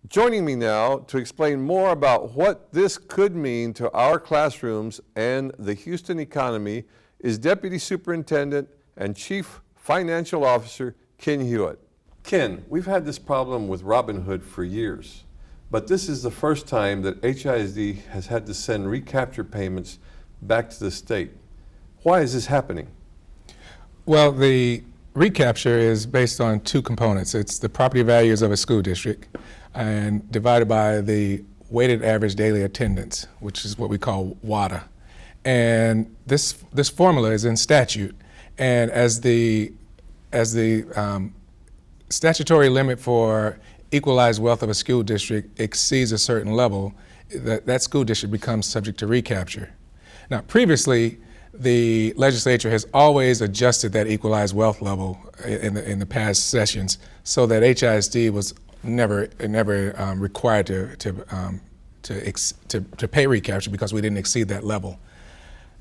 Joining me now to explain more about what this could mean to our classrooms and the Houston economy is Deputy Superintendent and Chief Financial Officer Ken Huewitt. Ken, we've had this problem with Robinhood for years, but this is the first time that HISD has had to send recapture payments back to the state. Why is this happening? Well, the recapture is based on two components. It's the property values of a school district and divided by the weighted average daily attendance, which is what we call WADA. And this formula is in statute, and as the statutory limit for equalized wealth of a school district exceeds a certain level, that school district becomes subject to recapture. Now, previously, the legislature has always adjusted that equalized wealth level in the past sessions, so that HISD was never required to pay recapture because we didn't exceed that level.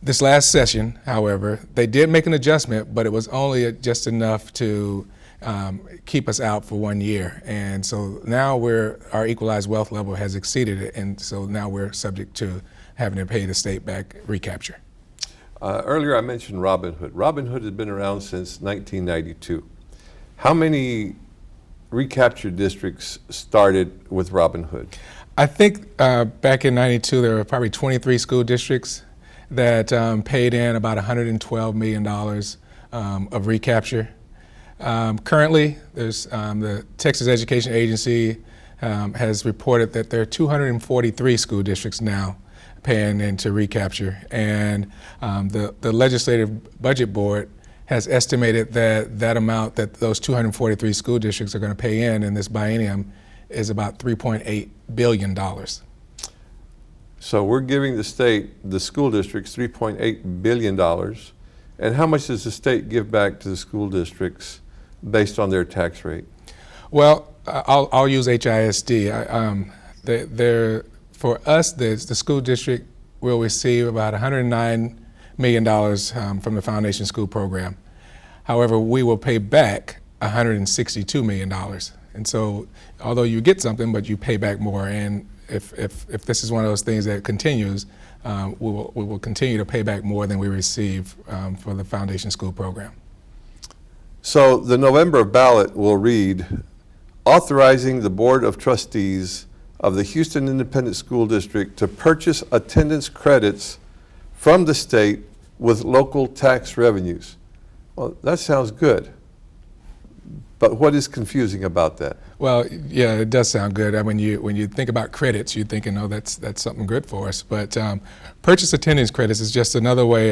This last session, however, they did make an adjustment, but it was only just enough to keep us out for 1 year. And so now our equalized wealth level has exceeded it, and so now we're subject to having to pay the state back recapture. Earlier I mentioned Robinhood. Robinhood has been around since 1992. How many recapture districts started with Robinhood? I think back in '92 there were probably 23 school districts that paid in about $112 million of recapture. Currently, there's the Texas Education Agency has reported that there are 243 school districts now paying into recapture, and the Legislative Budget Board has estimated that amount that those 243 school districts are going to pay in this biennium is about $3.8 billion. So we're giving the state, the school districts, $3.8 billion. And how much does the state give back to the school districts based on their tax rate? Well, I'll use HISD. For us, the school district will receive about $109 million from the Foundation School Program. However, we will pay back $162 million. And so, although you get something, but you pay back more. And if this is one of those things that continues, we will continue to pay back more than we receive for the Foundation School Program. So the November ballot will read, authorizing the Board of Trustees of the Houston Independent School District to purchase attendance credits from the state with local tax revenues. Well, that sounds good. But what is confusing about that? Well, yeah, it does sound good. When you think about credits, you're thinking, oh, that's something good for us. But purchase attendance credits is just another way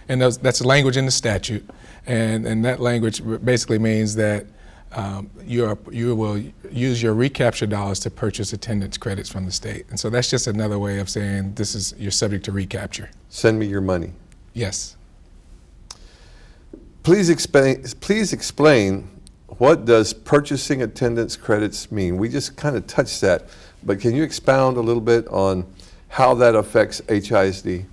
and that's language in the statute, and that language basically means that you will use your recapture dollars to purchase attendance credits from the state. And so that's just another way of saying you're subject to recapture. Send me your money. Yes. Please explain what does purchasing attendance credits mean? We just kind of touched that, but can you expound a little bit on how that affects HISD?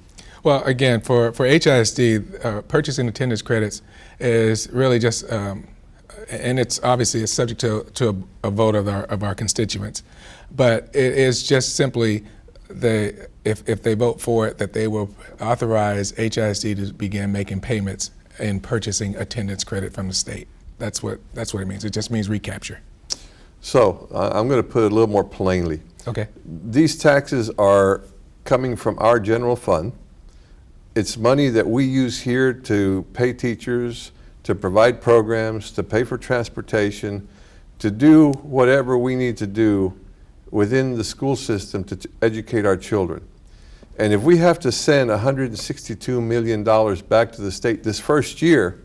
Well, again, for HISD, purchasing attendance credits is really just and it's obviously subject to a vote of our constituents, but it is just simply if they vote for it, that they will authorize HISD to begin making payments in purchasing attendance credit from the state. That's what it means. It just means recapture. So I'm going to put it a little more plainly. Okay. These taxes are coming from our general fund. It's money that we use here to pay teachers, to provide programs, to pay for transportation, to do whatever we need to do within the school system to educate our children. And if we have to send $162 million back to the state this first year,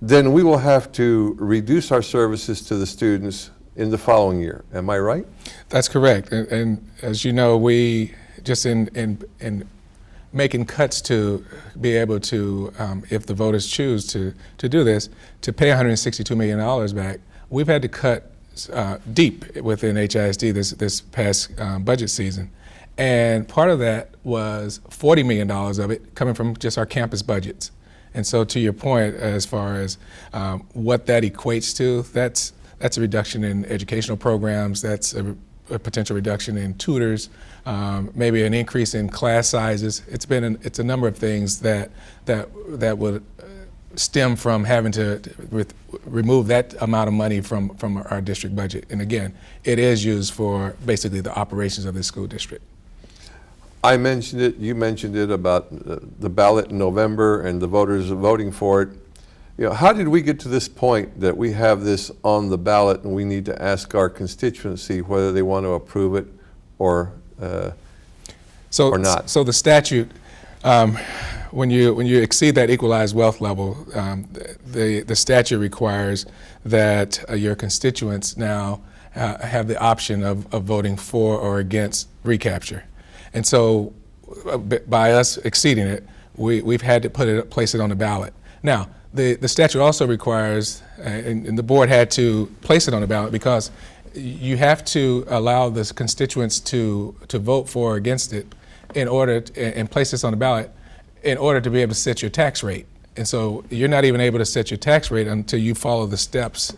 then we will have to reduce our services to the students in the following year. Am I right? That's correct. And as you know, we just in making cuts to be able to, if the voters choose to do this, to pay $162 million back, we've had to cut deep within HISD this past budget season. And part of that was $40 million of it coming from just our campus budgets. And so to your point, as far as what that equates to, that's That's a reduction in educational programs. That's a potential reduction in tutors, maybe an increase in class sizes. It's a number of things that would stem from having to remove that amount of money from our district budget. And again, it is used for basically the operations of the school district. I mentioned it, you mentioned it about the ballot in November and the voters voting for it. You know, how did we get to this point that we have this on the ballot and we need to ask our constituency whether they want to approve it or not? So the statute, when you exceed that equalized wealth level, the statute requires that your constituents now have the option of voting for or against recapture. And so by us exceeding it, we've had to place it on the ballot. Now, the statute also requires, and the board had to place it on the ballot because you have to allow the constituents to vote for or against it in order and place this on the ballot in order to be able to set your tax rate. And so you're not even able to set your tax rate until you follow the steps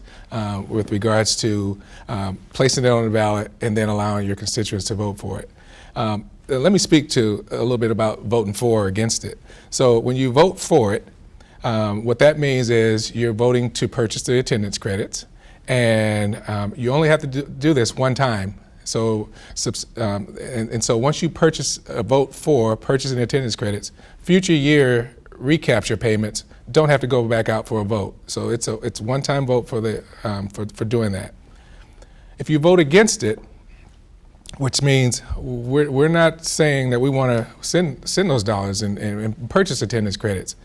with regards to placing it on the ballot and then allowing your constituents to vote for it. Let me speak to a little bit about voting for or against it. So when you vote for it, what that means is you're voting to purchase the attendance credits, and you only have to do this one time. So, and so once you vote for purchasing attendance credits, future year recapture payments don't have to go back out for a vote. So it's one-time vote for doing that. If you vote against it, which means we're not saying that we want to send those dollars and purchase attendance credits.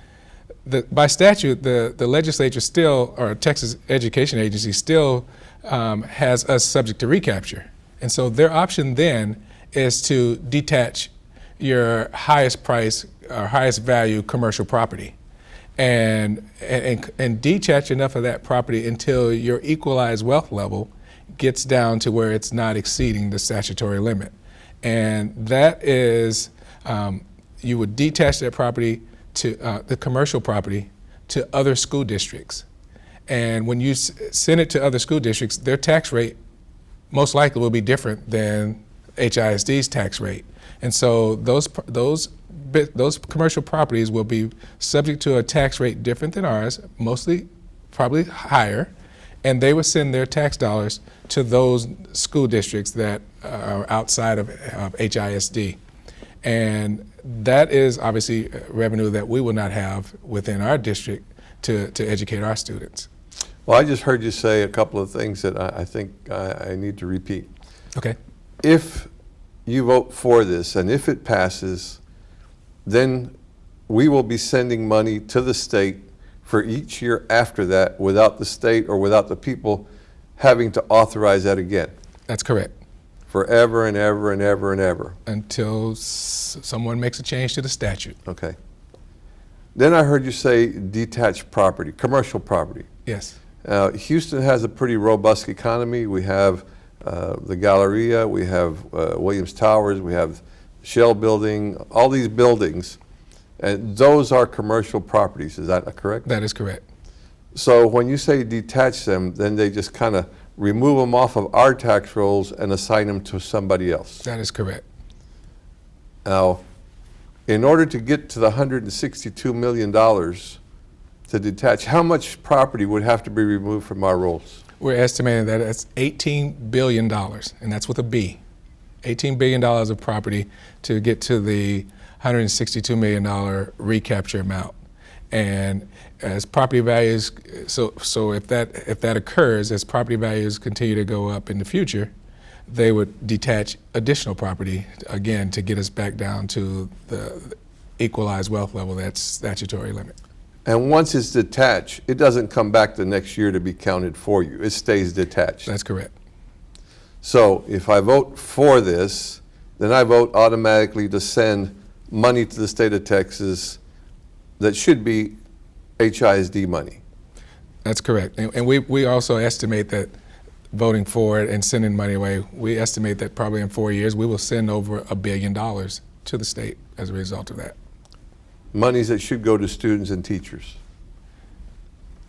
By statute, the legislature still, or Texas Education Agency still has us subject to recapture. And so their option then is to detach your highest price or highest value commercial property and detach enough of that property until your equalized wealth level gets down to where it's not exceeding the statutory limit. And that is, you would detach that property to the commercial property to other school districts. And when you send it to other school districts, their tax rate most likely will be different than HISD's tax rate. And so those commercial properties will be subject to a tax rate different than ours, mostly probably higher, and they would send their tax dollars to those school districts that are outside of HISD. And that is obviously revenue that we will not have within our district to educate our students. Well, I just heard you say a couple of things that I think I need to repeat. Okay. If you vote for this and if it passes, then we will be sending money to the state for each year after that without the state or without the people having to authorize that again. That's correct. Forever and ever and ever and ever. Until someone makes a change to the statute. Okay. Then I heard you say detached property, commercial property. Yes. Houston has a pretty robust economy. We have the Galleria, we have Williams Towers, we have Shell Building, all these buildings, and those are commercial properties. Is that correct? That is correct. So when you say detach them, then they just kind of remove them off of our tax rolls and assign them to somebody else. That is correct. Now, in order to get to the $162 million to detach, how much property would have to be removed from our rolls? We're estimating that it's $18 billion, and that's with a B. $18 billion of property to get to the $162 million recapture amount. And as property values, so if that occurs, as property values continue to go up in the future, they would detach additional property, again, to get us back down to the equalized wealth level, that's statutory limit. And once it's detached, it doesn't come back the next year to be counted for you. It stays detached. That's correct. So if I vote for this, then I vote automatically to send money to the state of Texas that should be HISD money. That's correct. And we also estimate that voting for it and sending money away, we estimate that probably in 4 years we will send over $1 billion to the state as a result of that. Monies that should go to students and teachers.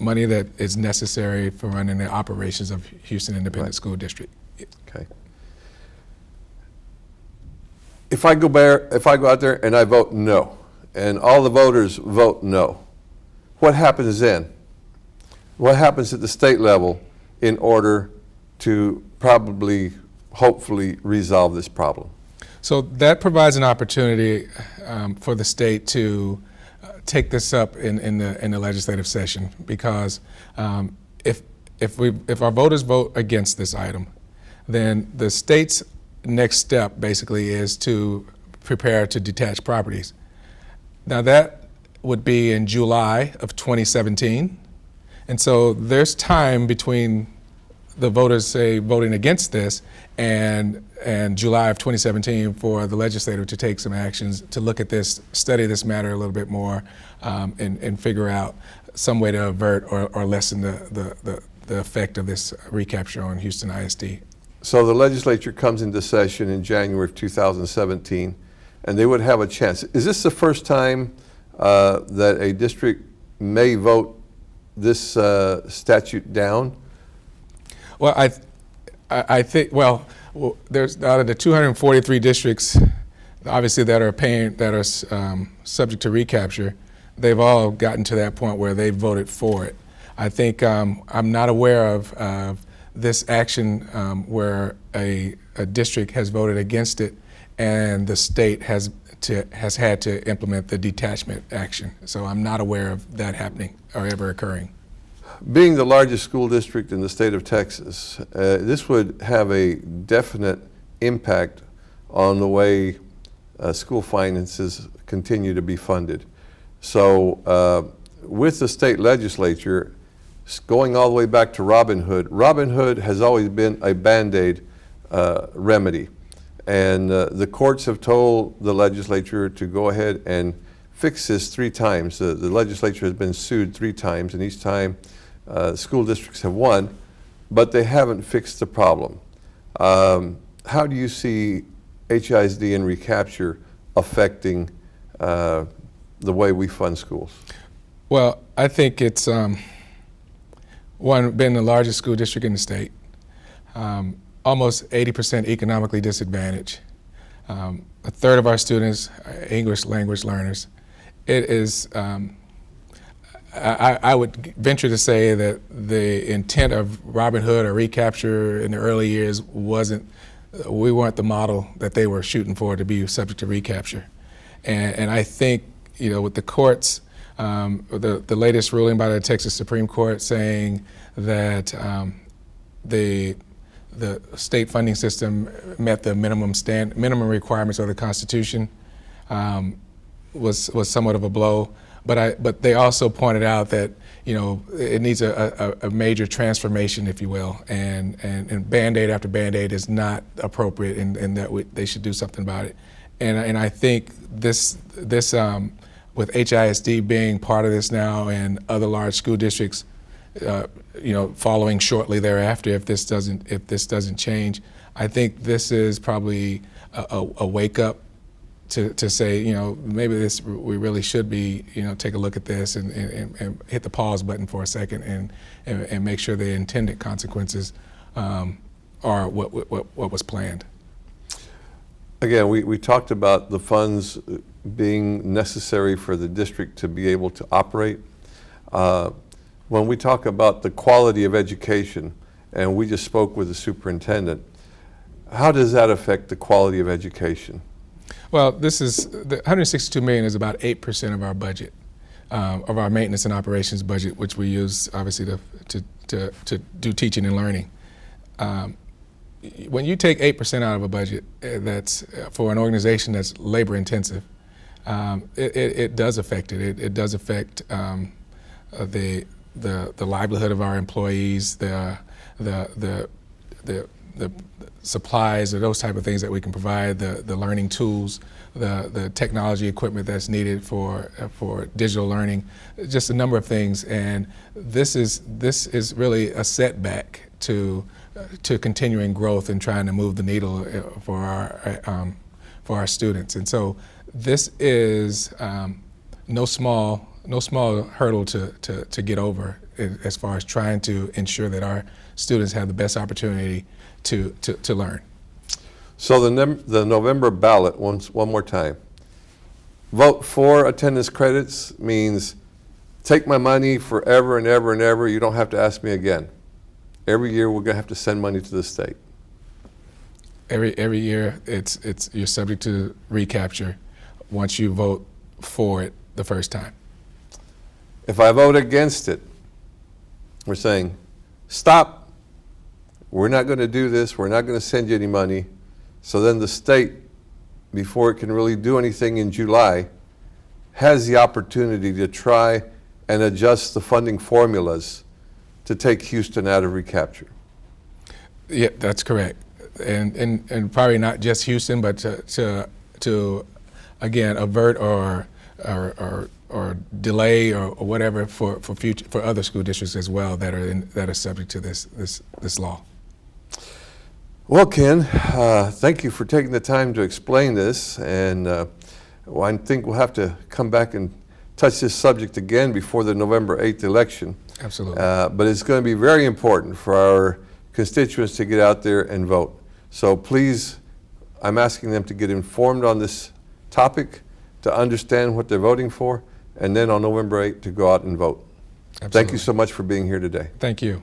money that is necessary for running the operations of Houston Independent School District. Okay. If I go out there and I vote no, and all the voters vote no, what happens then? What happens at the state level in order to probably, hopefully, resolve this problem? So that provides an opportunity for the state to take this up in the legislative session, because if our voters vote against this item, then the state's next step basically is to prepare to detach properties. Now that would be in July of 2017, and so there's time between the voters say voting against this and July of 2017 for the legislature to take some actions to look at this, study this matter a little bit more, and figure out some way to avert or lessen the effect of this recapture on Houston ISD. So the legislature comes into session in January of 2017, and they would have a chance. Is this the first time that a district may vote this statute down? Well, I think, well, there's out of the 243 districts, obviously that are subject to recapture, they've all gotten to that point where they voted for it. I think I'm not aware of this action where a district has voted against it and the state has had to implement the detachment action. So I'm not aware of that happening or ever occurring. Being the largest school district in the state of Texas, this would have a definite impact on the way school finances continue to be funded. So with the state legislature, going all the way back to Robin Hood, Robin Hood has always been a Band-Aid remedy. And the courts have told the legislature to go ahead and fix this 3 times. The legislature has been sued 3 times, and each time school districts have won, but they haven't fixed the problem. How do you see HISD and recapture affecting the way we fund schools? Well, I think it's one, being the largest school district in the state, almost 80% economically disadvantaged. A third of our students are English language learners. It is, I would venture to say that the intent of Robin Hood or recapture in the early years we weren't the model that they were shooting for to be subject to recapture. And I think, with the courts, the latest ruling by the Texas Supreme Court saying that the state funding system met the minimum requirements of the Constitution was somewhat of a blow. But they also pointed out that it needs a major transformation, if you will, and Band-Aid after Band-Aid is not appropriate, and that they should do something about it. And I think this with HISD being part of this now, and other large school districts, following shortly thereafter, if this doesn't change, I think this is probably a wake up to say, maybe we really should be, take a look at this and hit the pause button for a second and make sure the intended consequences are what was planned. Again, we talked about the funds being necessary for the district to be able to operate. When we talk about the quality of education, and we just spoke with the superintendent, how does that affect the quality of education? Well, the $162 million is about 8% of our budget, of our maintenance and operations budget, which we use obviously to do teaching and learning. When you take 8% out of a budget that's for an organization that's labor intensive, it does affect it. It does affect the livelihood of our employees, the supplies or those type of things that we can provide, the learning tools, the technology equipment that's needed for digital learning, just a number of things. And this is really a setback to continuing growth and trying to move the needle for our students. And so this is no small hurdle to get over as far as trying to ensure that our students have the best opportunity to learn. So the November ballot, one more time. Vote for attendance credits means take my money forever and ever and ever. You don't have to ask me again. Every year we're going to have to send money to the state. Every year you're subject to recapture once you vote for it the first time. If I vote against it, we're saying, stop. We're not going to do this. We're not going to send you any money. So then the state, before it can really do anything in July, has the opportunity to try and adjust the funding formulas to take Houston out of recapture. Yeah, that's correct. And probably not just Houston, but to again avert or delay or whatever for other school districts as well that are subject to this law. Well, Ken, thank you for taking the time to explain this, and I think we'll have to come back and touch this subject again before the November 8th election. Absolutely. But it's going to be very important for our constituents to get out there and vote. So please, I'm asking them to get informed on this topic, to understand what they're voting for, and then on November 8th to go out and vote. Absolutely. Thank you so much for being here today. Thank you.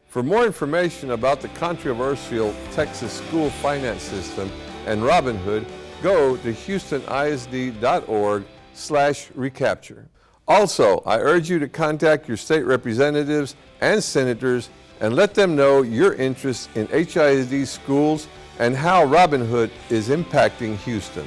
For more information about the controversial Texas school finance system and Robin Hood, go to houstonisd.org/recapture. Also, I urge you to contact your state representatives and senators and let them know your interest in HISD schools and how Robin Hood is impacting Houston.